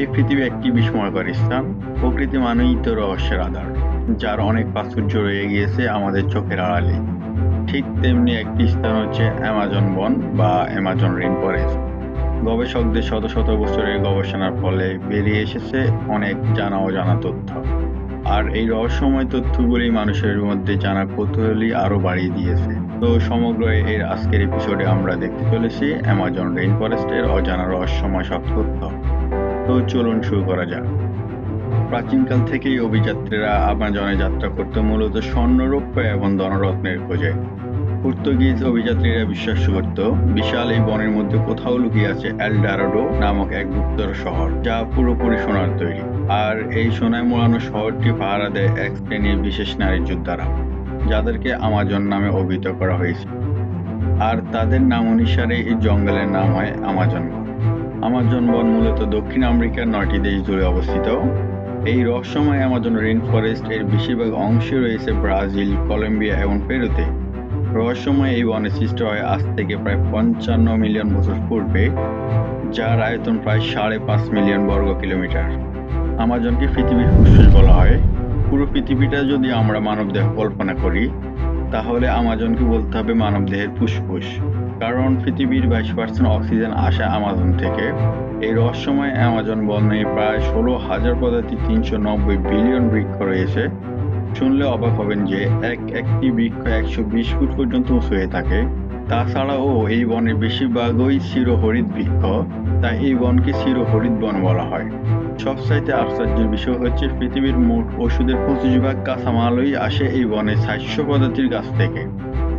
এই পৃথিবী একটি বিস্ময়কর স্থান। প্রকৃতি মানেই তো রহস্যের আধার, যার অনেক প্রাচুর্য রয়ে গিয়েছে আমাদের চোখের আড়ালে। ঠিক তেমনি একটি স্থান হচ্ছে অ্যামাজন বন বা অ্যামাজন রেইন ফরেস্ট। গবেষকদের শত শত বছরের গবেষণার ফলে বেরিয়ে এসেছে অনেক জানা অজানা তথ্য। আর এই রহস্যময় তথ্যগুলি মানুষের মধ্যে জানার কৌতূহলী আরো বাড়িয়ে দিয়েছে। তো সমগ্র এর আজকের এপিসোডে আমরা দেখতে চলেছি অ্যামাজন রেইন ফরেস্টের অজানা রহস্যময় সব তথ্য। তো চলুন শুরু করা যাক। প্রাচীনকাল থেকেই অভিযাত্রীরা আমাজনে যাত্রা করত মূলত স্বর্ণরৌপ্য এবং ধনরত্নের খোঁজে। পর্তুগিজ অভিযাত্রীরা বিশ্বাস করত বিশাল এই বনের মধ্যে কোথাও লুকিয়ে আছে এলডারাডো নামক এক গুপ্তর শহর, যা পুরোপুরি সোনার তৈরি। আর এই সোনায় মোড়ানো শহরটি পাহারা দেয় এক শ্রেণীর বিশেষ নারী যোদ্ধারা, যাদেরকে আমাজন নামে অভিহিত করা হয়েছে। আর তাদের নাম অনুসারে এই জঙ্গলের নাম হয় আমাজন বন। আমাজন বন মূলত দক্ষিণ আমেরিকার 9টি দেশ জুড়ে অবস্থিত। এই রহস্যময় আমাজন রেইন ফরেস্ট এর বেশিরভাগ অংশে রয়েছে ব্রাজিল, কলম্বিয়া এবং পেরুতে। রহস্যময় এই বনের সৃষ্টি হয় আজ থেকে প্রায় 55 মিলিয়ন বছর পূর্বে, যার আয়তন প্রায় 5.5 মিলিয়ন বর্গ কিলোমিটার। আমাজনকে পৃথিবীর ফুসফুস বলা হয়। পুরো পৃথিবীটা যদি আমরা মানবদেহ কল্পনা করি, তাহলে আমাজনকে বলতে হবে মানবদেহের ফুসফুস, কারণ পৃথিবীর 22% অক্সিজেন আসে আমাজন থেকে। এই রহস্যময় আমাজন বনে প্রায় 16,000 প্রজাতির 390 বিলিয়ন বৃক্ষ রয়েছে। শুনলে অবাক হবেন যে একটি বৃক্ষ 120 ফুট পর্যন্ত উঁচু হয়ে থাকে। তাছাড়াও এই বনের বেশিরভাগই চিরহরিৎ বৃক্ষ, তাই এই বনকে চিরহরিৎ বন বলা হয়। সবচাইতে আশ্চর্যের বিষয় হচ্ছে পৃথিবীর মোট ওষুধের 25% কাঁচামালই আসে এই বনের 400 প্রজাতির গাছ থেকে।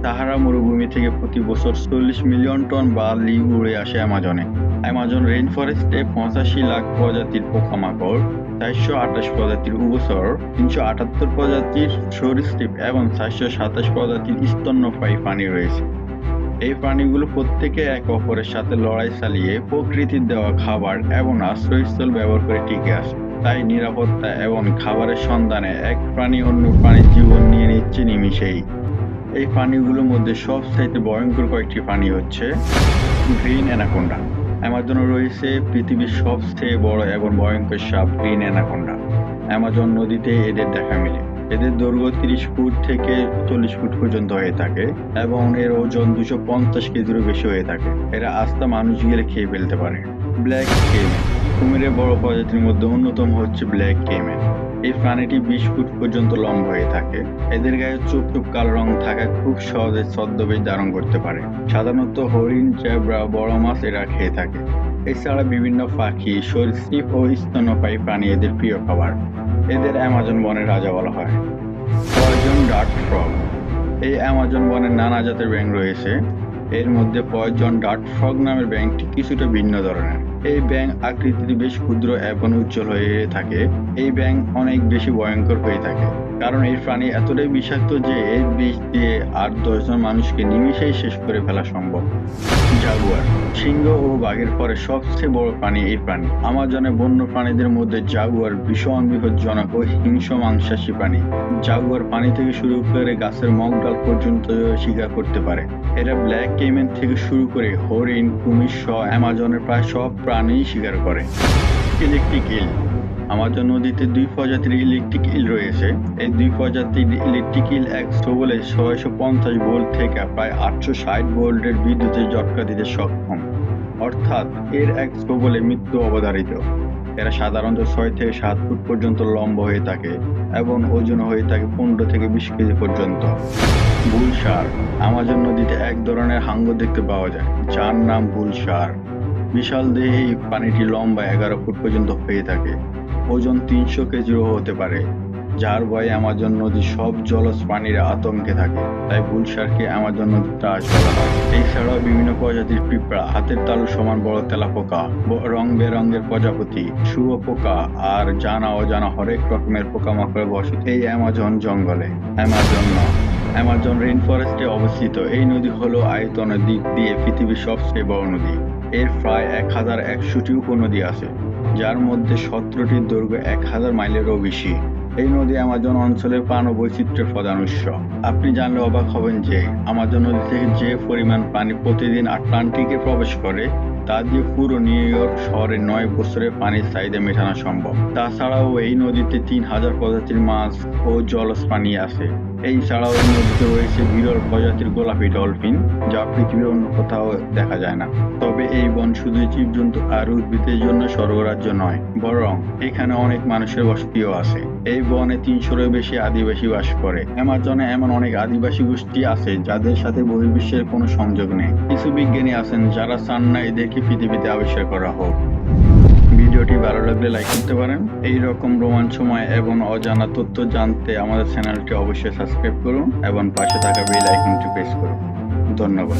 সাহারা মরুভূমি থেকে প্রতি বছর 40 মিলিয়ন টন বালি উড়ে আসে আমাজনে। অ্যামাজন রেইন ফরেস্টে 85 লাখ প্রজাতির পোকামাকড়, 428 প্রজাতির উভচর, 378 প্রজাতির সরীসৃপ এবং 427 প্রজাতির স্তন্যপায়ী প্রাণী রয়েছে। এই প্রাণীগুলো প্রত্যেকে এক অপরের সাথে লড়াই চালিয়ে প্রকৃতির দেওয়া খাবার এবং আশ্রয়স্থল ব্যবহার করে টিকে আছে। তাই নিরাপত্তা এবং খাবারের সন্ধানে এক প্রাণী অন্য প্রাণীর জীবন নিয়ে নিচ্ছে নিমিষেই। এই প্রাণীগুলোর মধ্যে সবচাইতে ভয়ঙ্কর কয়েকটি প্রাণী হচ্ছে গ্রিন অ্যানাকোন্ডা। অ্যামাজনে রয়েছে পৃথিবীর সবচেয়ে বড় এবং ভয়ঙ্কর সাপ গ্রিন অ্যানাকোন্ডা। অ্যামাজন নদীতে এদের দেখা মেলে। এদের দৈর্ঘ্য 30 ফুট থেকে 40 ফুট পর্যন্ত হয়ে থাকে এবং এর ওজন 250 কেজিরও বেশি হয়ে থাকে। এরা আস্তা মানুষ গেলে খেয়ে ফেলতে পারে। ব্ল্যাক কেইম্যান, কুমিরের বড় প্রজাতির মধ্যে অন্যতম হচ্ছে ব্ল্যাক কেইম্যান। এই প্রাণীটি 20 ফুট পর্যন্ত লম্বা হয়ে থাকে। এদের গায়ে চোখ কালো রং থাকা খুব সহজে ছদ্মবেশ ধারণ করতে পারে। সাধারণত হরিণ, জেব্রা, বড় মাছ এরা খেয়ে থাকে। এছাড়া বিভিন্ন পাখি, সরীসৃপ ও স্তন্যপায়ী প্রাণী এদের প্রিয় খাবার। এদের অ্যামাজন বনের রাজা বলা হয়। Poison dart frog. এই অ্যামাজন বনে নানা জাতের ব্যাঙ রয়েছে। এর মধ্যে পয়জন ডার্ট ফ্রগ নামের ব্যাঙটি কিছুটা ভিন্ন ধরনের। এই ব্যাঙ আকৃতিতে বেশ ক্ষুদ্র এবং উজ্জ্বল হয়ে থাকে। এই ব্যাঙ অনেক বেশি ভয়ঙ্কর হয়ে থাকে, কারণ এই প্রাণী এতটাই বিষাক্ত যে এর বিষ দিয়ে 8-10 জন মানুষকে নিমিষেই শেষ করে ফেলা সম্ভব। জাগুয়ার, সিংহ ও বাঘের পরে সবচেয়ে বড় প্রাণী এই প্রাণী। আমাজনে বন্য প্রাণীদের মধ্যে জাগুয়ার ভীষণ বিপজ্জনক ও হিংস্র মাংসাশী প্রাণী। জাগুয়ার পানি থেকে শুরু করে গাছের মগডাল পর্যন্ত শিকার করতে পারে। এরা ব্ল্যাক কেইম্যান থেকে শুরু করে হরিণ, কুমির সহ অ্যামাজনের প্রায় সব প্রাণী শিকার করে। ইলেকট্রিক ইল। আমাজন নদীতে 2 প্রজাতির ইলেকট্রিক ইল রয়েছে। এই 2 প্রজাতির ইলেকট্রিক ইল এক ছোবলে 650 ভোল্ট থেকে প্রায় 860 ভোল্টের বিদ্যুতের ঝটকা দিতে সক্ষম, অর্থাৎ এর এক ছোবলে মৃত্যু অবধারিত। এরা সাধারণত 6 থেকে 7 ফুট পর্যন্ত লম্বা হয়ে থাকে এবং ওজন হয়ে থাকে 15 থেকে 20 কেজি পর্যন্ত। বুল শার্ক। আমাজন নদীতে এক ধরনের হাঙ্গর দেখতে পাওয়া যায়, যার নাম বুল শার্ক। বিশাল দেহে এই প্রাণীটি লম্বা 11 ফুট পর্যন্ত হয়ে থাকে। ওজন 300 কেজিরও হতে পারে, যার ভয়ে আমাজন নদীর সব জলজ প্রাণীরা আতঙ্কে থাকে। তাই বুল শার্ককে আমাজন নদীর ত্রাস বলা হয়। এছাড়াও বিভিন্ন প্রজাতির পিঁপড়া, হাতের তালু সমান বড় তেলাপোকা, রং বেরঙের প্রজাপতি, শুঁয়োপোকা আর জানা অজানা হরেক রকমের পোকামাকড়ের বসতি এই অ্যামাজন জঙ্গলে। অ্যামাজন রেইন ফরেস্টে অবস্থিত এই নদী হলো আয়তনের দিক দিয়ে পৃথিবীর সবচেয়ে বড় নদী। এর প্রায় 1100টি উপনদী আছে, যার মধ্যে 17টির দৈর্ঘ্য 1000 মাইলেরও বেশি। এই নদী আমাজন অঞ্চলের প্রাণ ও বৈচিত্র্যের প্রধান উৎস। আপনি জানলে অবাক হবেন যে আমাজন নদী থেকে যে পরিমাণ পানি প্রতিদিন আটলান্টিকে প্রবেশ করে তা দিয়ে পুরো নিউ ইয়র্ক শহরে 9 বছরের পানির চাহিদা মেটানো সম্ভব। তাছাড়াও এই নদীতে 3000 প্রজাতির মাছ ও জলজ প্রাণী আছে। এই ছাড়াও এই নদীতে রয়েছে বিরল প্রজাতির গোলাপি ডলফিন, যা পৃথিবীর অন্য কোথাও দেখা যায় না। তবে এই বন শুধু জীবজন্তু আর উদ্ভিদের জন্য স্বর্গরাজ্য নয়, বরং এখানে অনেক মানুষের বসতিও আছে। এই বনে 300-এর বেশি আদিবাসী বাস করে। অ্যামাজনে এমন অনেক আদিবাসী গোষ্ঠী আছে যাদের সাথে বহির্বিশ্বের কোনো সংযোগ নেই। কিছু বিজ্ঞানী আছেন যারা চান না এদেরকে পৃথিবীতে আবিষ্কার করা হোক। ভিডিওটি ভালো লাগলে লাইক করতে পারেন। এই রকম রোমাঞ্চময় এবং অজানা তথ্য জানতে আমাদের চ্যানেলটি অবশ্যই সাবস্ক্রাইব করুন এবং পাশে থাকা বেল আইকনটি প্রেস করুন। ধন্যবাদ।